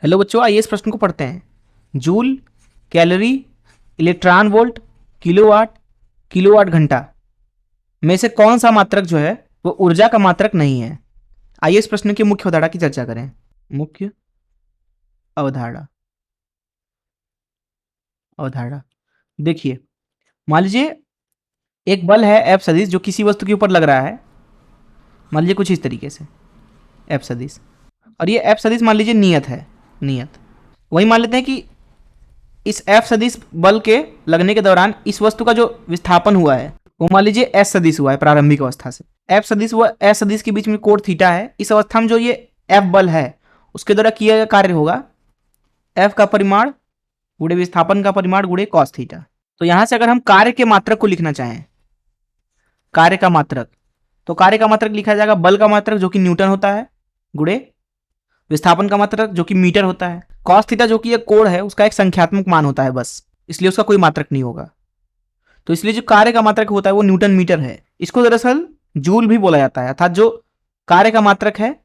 Hello बच्चों, आइए इस प्रश्न को पढ़ते हैं। Joule, calorie, electron volt, kilowatt, kilowatt घंटा में से कौन सा मात्रक जो है वो ऊर्जा का मात्रक नहीं है। आइए इस प्रश्न की मुख्य अवधारणा की चर्चा करें। मुख्य अवधारणा अवधारणा देखिए, मान लीजिए एक बल है एफ सदिश जो किसी वस्तु के ऊपर लग रहा है। मान लीजिए कुछ इस तरीके से एफ सदिश, और ये एफ सदिश मान लीजिए नियत है। नियत वही मान लेते हैं कि इस एफ सदिश बल के लगने के दौरान इस वस्तु का जो विस्थापन हुआ है वो मान लीजिए एस सदिश हुआ है प्रारंभिक अवस्था से। एफ सदिश व एस सदिश के बीच में कोण थीटा है। इस अवस्था में जो ये एफ बल है उसके द्वारा किया गया कार्य होगा एफ का परिमाण गुणे विस्थापन का परिमाण गुणे कॉस थीटा। तो यहां से अगर हम कार्य के मात्रक को लिखना चाहें, कार्य का मात्रक, तो कार्य का मात्रक लिखा जाएगा बल का मात्रक जो कि न्यूटन होता है गुणे विस्थापन का मात्रक जो कि मीटर होता है। कॉस थीटा जो कि एक कोण है उसका एक संख्यात्मक मान होता है बस, इसलिए उसका कोई मात्रक नहीं होगा। तो इसलिए जो कार्य का मात्रक होता है वो न्यूटन मीटर है। इसको दरअसल जूल भी बोला जाता है, अर्थात जो कार्य का मात्रक है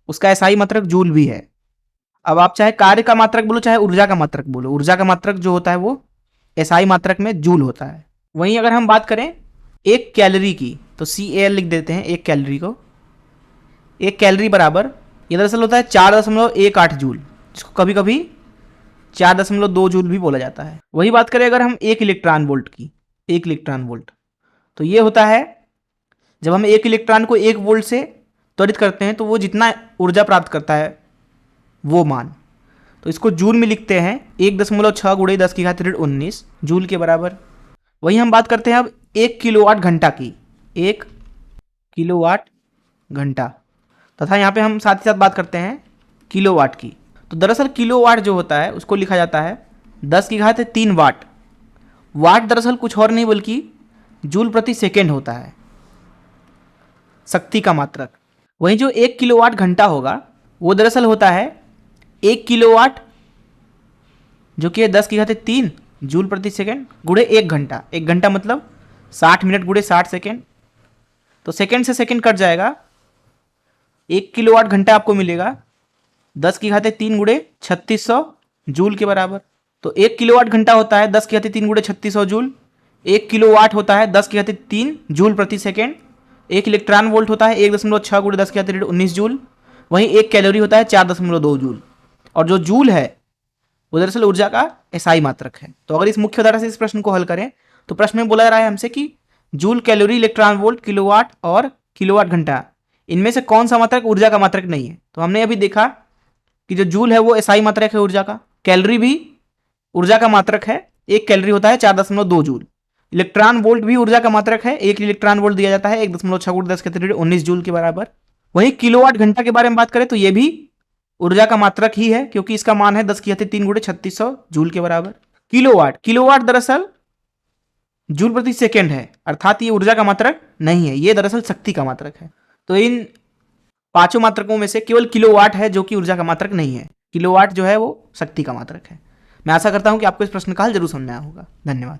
उसका एसआई मात्रक जूल भी है। अब आप चाहे कार्य का मात्रक बोलो चाहे ऊर्जा का मात्रक बोलो, ऊर्जा का मात्रक जो होता है वो एसआई मात्रक में जूल होता है। वहीं अगर हम बात करें एक कैलोरी की तो CAL लिख देते हैं एक कैलोरी को। एक कैलोरी बराबर ये दरअसल होता है 4.18 जूल, जिसको कभी कभी 4.2 जूल भी बोला जाता है। वही बात करें अगर हम एक इलेक्ट्रॉन वोल्ट की, एक इलेक्ट्रॉन वोल्ट, तो ये होता है जब हम एक इलेक्ट्रॉन को 1 वोल्ट से त्वरित करते हैं तो वो जितना ऊर्जा प्राप्त करता है वो मान, तो इसको जूल में लिखते हैं 1.6 गुणे 10⁻⁻19 जूल के बराबर। वही हम बात करते हैं अब 1 किलोवाट घंटा की, 1 किलोवाट घंटा, तथा यहाँ पे हम साथ ही साथ बात करते हैं किलोवाट की। तो दरअसल किलोवाट जो होता है उसको लिखा जाता है 10⁻³ वाट। वाट दरअसल कुछ और नहीं बल्कि जूल प्रति सेकेंड होता है, शक्ति का मात्रक। वहीं जो 1 किलोवाट घंटा होगा वो दरअसल होता है 1 किलोवाट जो कि 10⁻³ जूल प्रति सेकेंड गुणे 1 घंटा। 1 घंटा मतलब 60 मिनट गुणे 60 सेकेंड, तो सेकेंड से सेकेंड कट जाएगा। 1 किलोवाट घंटा आपको मिलेगा 10⁻³ गुणे 3600 जूल के बराबर। तो 1 किलोवाट घंटा होता है 10⁻³ गुणे 3600 जूल। 1 किलोवाट होता है 10⁻³ जूल प्रति सेकेंड। 1 इलेक्ट्रॉन वोल्ट होता है 1.6 गुणे 10⁻19 जूल। वहीं 1 कैलोरी होता है 4.2 जूल। और जो जूल है वो दरअसल ऊर्जा का एसआई मात्रक है। तो अगर इस मुख्य धारा से इस प्रश्न को हल करें तो प्रश्न में बोला जा रहा है हमसे कि joule, calorie, electron volt, kilowatt और किलोवाट घंटा इनमें से कौन सा मात्रक ऊर्जा का मात्रक नहीं है। तो हमने अभी देखा कि जो जूल है वो एसआई मात्रक है ऊर्जा का, कैलोरी भी ऊर्जा का मात्रक है, 1 कैलोरी होता है 4.2 जूल। इलेक्ट्रॉन वोल्ट भी ऊर्जा का मात्रक है, 1 इलेक्ट्रॉन वोल्ट दिया जाता है 1.6 गुणे 10⁻19 जूल के बराबर। वहीं किलोवाट घंटा के बारे में बात करें तो ये भी ऊर्जा का मात्रक ही है क्योंकि इसका मान है 10⁻³ गुणे 3600 जूल के बराबर। किलोवाट दरअसल जूल प्रति सेकेंड है, अर्थात ये ऊर्जा का मात्रक नहीं है, ये दरअसल शक्ति का मात्रक है। तो इन पांचों मात्रकों में से केवल किलोवाट है जो कि ऊर्जा का मात्रक नहीं है। किलोवाट जो है वो शक्ति का मात्रक है। मैं आशा करता हूं कि आपको इस प्रश्न का हल जरूर समझ में आया होगा। धन्यवाद।